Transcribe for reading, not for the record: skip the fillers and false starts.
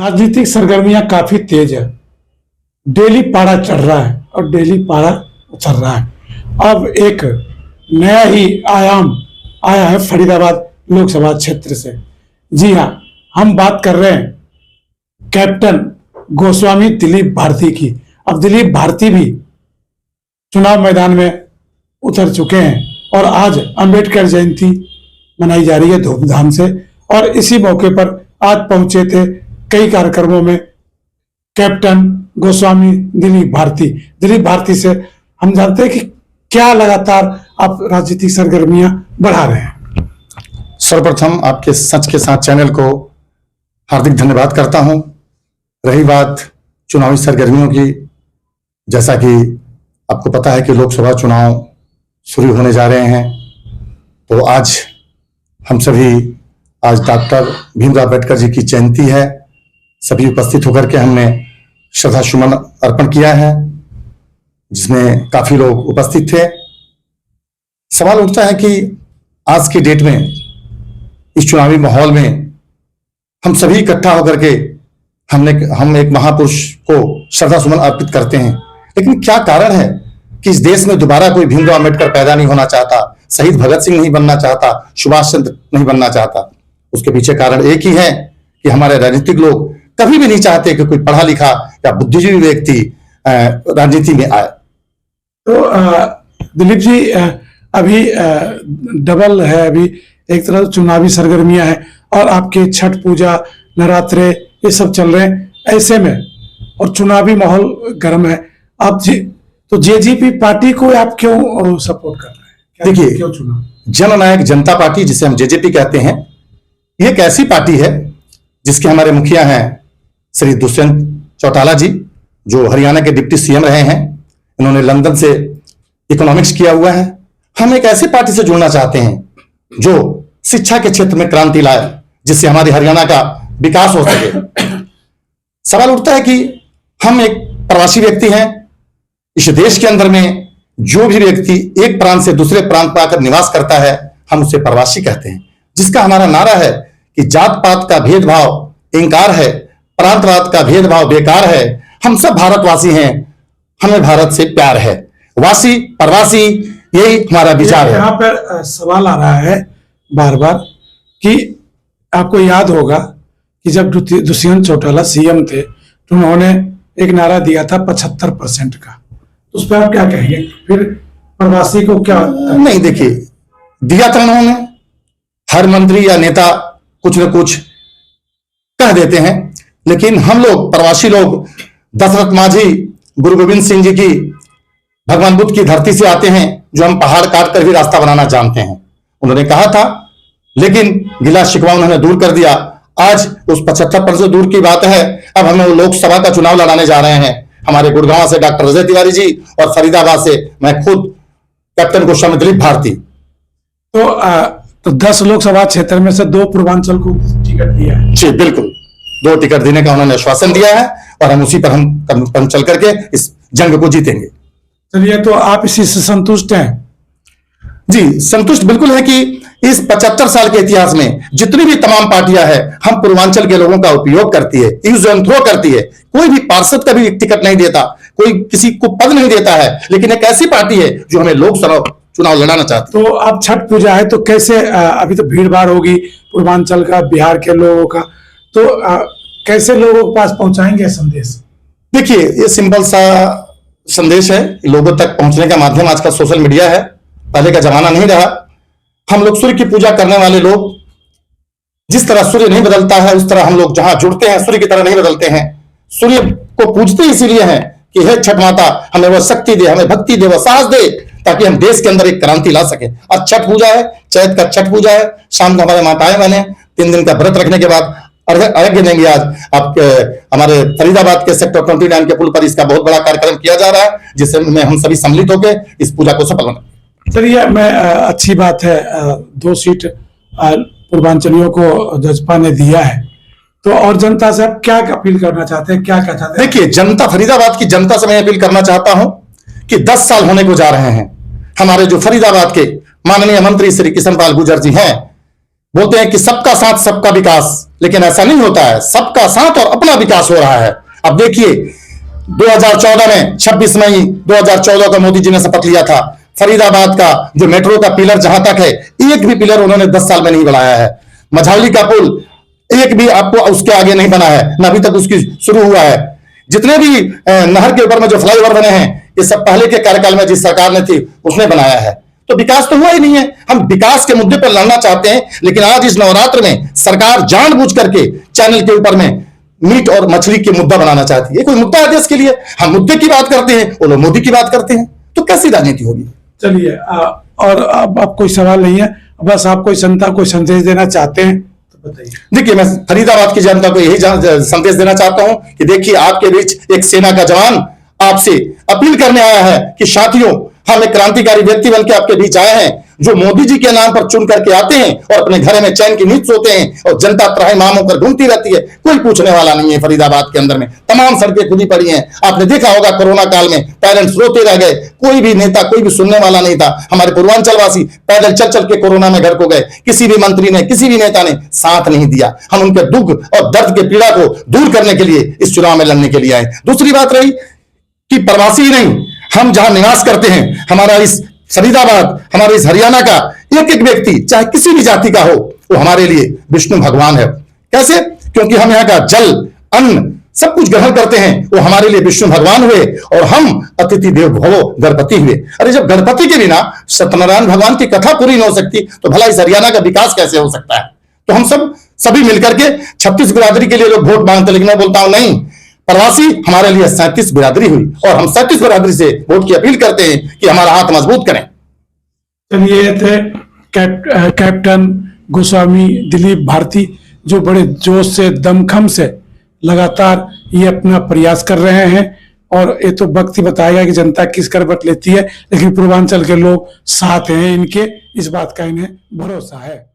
राजनीतिक सरगर्मियां काफी तेज है। डेली पारा चढ़ रहा है और डेली पारा उछल रहा है। अब एक नया ही आयाम आया है फरीदाबाद लोकसभा क्षेत्र से। जी हाँ, हम बात कर रहे हैं कैप्टन गोस्वामी दिलीप भारती की। अब दिलीप भारती भी चुनाव मैदान में उतर चुके हैं और आज अंबेडकर जयंती मनाई जा रही है धूमधाम से, और इसी मौके पर आज पहुंचे थे कई कार्यक्रमों में कैप्टन गोस्वामी दिलीप भारती से हम जानते हैं कि क्या लगातार आप राजनीतिक सरगर्मियां बढ़ा रहे हैं। सर्वप्रथम आपके सच के साथ चैनल को हार्दिक धन्यवाद करता हूं। रही बात चुनावी सरगर्मियों की, जैसा कि आपको पता है कि लोकसभा चुनाव शुरू होने जा रहे हैं, तो आज हम सभी आज डॉक्टर भीमराव अम्बेडकर जी की जयंती है। सभी उपस्थित होकर के हमने श्रद्धा सुमन अर्पण किया है, जिसमें काफी लोग उपस्थित थे। सवाल उठता है कि आज की डेट में इस चुनावी माहौल में हम सभी इकट्ठा होकर के हम एक महापुरुष को श्रद्धा सुमन अर्पित करते हैं, लेकिन क्या कारण है कि इस देश में दोबारा कोई भीमराव अम्बेडकर पैदा नहीं होना चाहता, शहीद भगत सिंह नहीं बनना चाहता, सुभाष चंद्र नहीं बनना चाहता? उसके पीछे कारण एक ही है कि हमारे राजनीतिक लोग कभी भी नहीं चाहते कि कोई पढ़ा लिखा या बुद्धिजीवी व्यक्ति राजनीति में आए। तो दिलीप जी, अभी डबल है, अभी एक तरह चुनावी सरगर्मियां हैं और आपके छठ पूजा, नवरात्रे ये सब चल रहे हैं, ऐसे में और चुनावी माहौल गर्म है। आप तो जेजेपी पार्टी को आप क्यों सपोर्ट कर रहे हैं? देखिए, क्यों चुनाव? जननायक जनता पार्टी, जिसे हम जेजेपी कहते हैं, ये एक ऐसी पार्टी है जिसके हमारे मुखिया हैं श्री दुष्यंत चौटाला जी, जो हरियाणा के डिप्टी सीएम रहे हैं। इन्होंने लंदन से इकोनॉमिक्स किया हुआ है। हम एक ऐसी पार्टी से जुड़ना चाहते हैं जो शिक्षा के क्षेत्र में क्रांति लाए, जिससे हमारे हरियाणा का विकास हो सके। सवाल उठता है कि हम एक प्रवासी व्यक्ति हैं। इस देश के अंदर में जो भी व्यक्ति एक प्रांत से दूसरे प्रांत पर आकर निवास करता है, हम उसे प्रवासी कहते हैं। जिसका हमारा नारा है कि जात पात का भेदभाव इंकार है, प्रांतवाद का भेदभाव बेकार है, हम सब भारतवासी हैं, हमें भारत से प्यार है। वासी प्रवासी, यही हमारा विचार है। यहाँ पर सवाल आ रहा है बार बार कि आपको याद होगा कि जब दुष्यंत चौटाला सीएम थे तो उन्होंने एक नारा दिया था 75% का, तो उस पर आप क्या कहेंगे? फिर प्रवासी को क्या नहीं, देखिए, दिया था उन्होंने। हर मंत्री या नेता कुछ न कुछ कह देते हैं, लेकिन हम लोग प्रवासी लोग दशरथ माझी, गुरु गोविंद सिंह जी की, भगवान बुद्ध की धरती से आते हैं, जो हम पहाड़ काट कर भी रास्ता बनाना जानते हैं। उन्होंने कहा था, लेकिन गिला शिकवा उन्होंने दूर कर दिया। आज उस 75% दूर की बात है। अब हमें लोकसभा का चुनाव लड़ाने जा रहे हैं। हमारे गुड़गांव से डॉक्टर अजय तिवारी जी और फरीदाबाद से मैं खुद कैप्टन गोस्वामी दिलीप भारती। तो 10 लोकसभा क्षेत्र में से 2 पूर्वांचल को टिकट दिया है। जी बिल्कुल, 2 टिकट देने का उन्होंने आश्वासन दिया है और हम उसी पर हम चल करके इस जंग को जीतेंगे। चलिए, तो आप इसी से संतुष्ट हैं? जी, संतुष्ट बिल्कुल है कि इस 75 साल के इतिहास में जितनी भी तमाम पार्टियां हैं, हम पूर्वांचल के लोगों का उपयोग करती है, यूज एंड थ्रो करती है। कोई भी पार्षद का भी टिकट नहीं देता, कोई किसी को पद नहीं देता है, लेकिन एक ऐसी पार्टी है जो हमें लोकसभा चुनाव लड़ाना चाहती है। तो अब छठ पूजा है, तो कैसे अभी तो भीड़ भाड़ होगी पूर्वांचल का, बिहार के लोगों का, तो कैसे लोगों के पास पहुंचाएंगे संदेश? देखिए, ये सिंपल सा संदेश है। लोगों तक पहुंचने का माध्यम आज का सोशल मीडिया है। पहले का जमाना नहीं रहा। हम लोग सूर्य की पूजा करने वाले लोग, जिस तरह सूर्य नहीं बदलता है, उस तरह हम लोग जहां जुड़ते हैं सूर्य की तरह नहीं बदलते हैं। सूर्य को पूजते इसीलिए हैं कि हे छठ माता, हमें वह शक्ति दे, हमें भक्ति दे, वह साहस दे, ताकि हम देश के अंदर एक क्रांति ला सके। आज छठ पूजा है, चैत का छठ पूजा है। शाम को हमारे माताएं बहनें 3 दिन का व्रत रखने के बाद अर्घ्य देंगे। आज आपके हमारे फरीदाबाद के सेक्टर 29 के पुल पर इसका बहुत बड़ा कार्यक्रम किया जा रहा है, जिसमें हम सभी सम्मिलित होकर इस पूजा को सफल बनाएंगे। चलिए, मैं अच्छी बात है, 2 सीट पूर्वांचलियों को जजपा ने दिया है, तो और जनता से आप क्या अपील करना चाहते हैं? क्या चाहते हैं? देखिए, जनता, फरीदाबाद की जनता से मैं अपील करना चाहता हूं कि 10 साल होने को जा रहे हैं। हमारे जो फरीदाबाद के माननीय मंत्री श्री किशन पाल गुर्जर जी हैं, बोलते हैं कि सबका साथ सबका विकास, लेकिन ऐसा नहीं होता है। सबका साथ और अपना विकास हो रहा है। अब देखिए 2014 में 26 मई 2014 का मोदी जी ने शपथ लिया था। फरीदाबाद का जो मेट्रो का पिलर जहां तक है, एक भी पिलर उन्होंने 10 साल में नहीं बनाया है। मझौली का पुल एक भी आपको उसके आगे नहीं बना है, न अभी तक उसकी शुरू हुआ है। जितने भी नहर के ऊपर में जो फ्लाईओवर बने हैं, ये सब पहले के कार्यकाल में जिस सरकार ने थी उसने बनाया है। तो विकास तो हुआ ही नहीं है। हम विकास के मुद्दे पर लड़ना चाहते हैं, लेकिन आज इस नवरात्र में सरकार जानबूझ करके चैनल के ऊपर में मीट और मछली के मुद्दा बनाना चाहती है। कोई मुद्दा है देश के लिए? हम मुद्दे की बात करते हैं, वो लोग मोदी की बात करते हैं, तो कैसी राजनीति होगी? चलिए और अब कोई सवाल नहीं है, बस आप कोई जनता को संदेश देना चाहते हैं तो बताइए। देखिए, मैं फरीदाबाद की जनता को यही संदेश देना चाहता हूं कि देखिए, आपके बीच एक सेना का जवान आपसे अपील करने आया है कि साथियों, हम एक क्रांतिकारी व्यक्ति बनकर आपके बीच आए हैं, जो मोदी जी के नाम पर चुन करके आते हैं और अपने घर में चैन की नींद सोते हैं, और जनता त्राही माम होकर घूमती रहती है। कोई पूछने वाला नहीं है। फरीदाबाद के अंदर में तमाम सड़कें खुदी पड़ी हैं। आपने देखा होगा कोरोना काल में पेरेंट्स रोते रह गए, कोई भी नेता, कोई भी सुनने वाला नहीं था। हमारे पूर्वांचलवासी पैदल चल चल के कोरोना में घर को गए। किसी भी मंत्री ने, किसी भी नेता ने साथ नहीं दिया। हम उनके दुख और दर्द के पीड़ा को दूर करने के लिए इस चुनाव में लड़ने के लिए आए। दूसरी बात रही कि प्रवासी ही नहीं, हम जहां निवास करते हैं, हमारा इस फरीदाबाद, हमारे इस हरियाणा का एक एक व्यक्ति, चाहे किसी भी जाति का हो, वो हमारे लिए विष्णु भगवान है। कैसे? क्योंकि हम यहाँ का जल, अन्न, सब कुछ ग्रहण करते हैं। वो हमारे लिए विष्णु भगवान हुए और हम अतिथि देव भवो गणपति हुए। अरे जब गणपति के बिना सत्यनारायण भगवान की कथा पूरी नहीं हो सकती, तो भला इस हरियाणा का विकास कैसे हो सकता है? तो हम सभी मिलकर के 36 बिरादरी के लिए लोग वोट मांगते, लेकिन मैं बोलता हूं नहीं, प्रवासी हमारे लिए 37 बिरादरी हुई, और हम 37 बिरादरी से वोट की अपील करते हैं कि हमारा हाथ मजबूत करें। चलिए, ये थे कैप्टन गोस्वामी दिलीप भारती, जो बड़े जोश से, दमखम से लगातार ये अपना प्रयास कर रहे हैं। और ये तो वक्त ही बताएगा कि जनता किस करवट लेती है, लेकिन पूर्वांचल के लोग साथ हैं इनके, इस बात का इन्हें भरोसा है।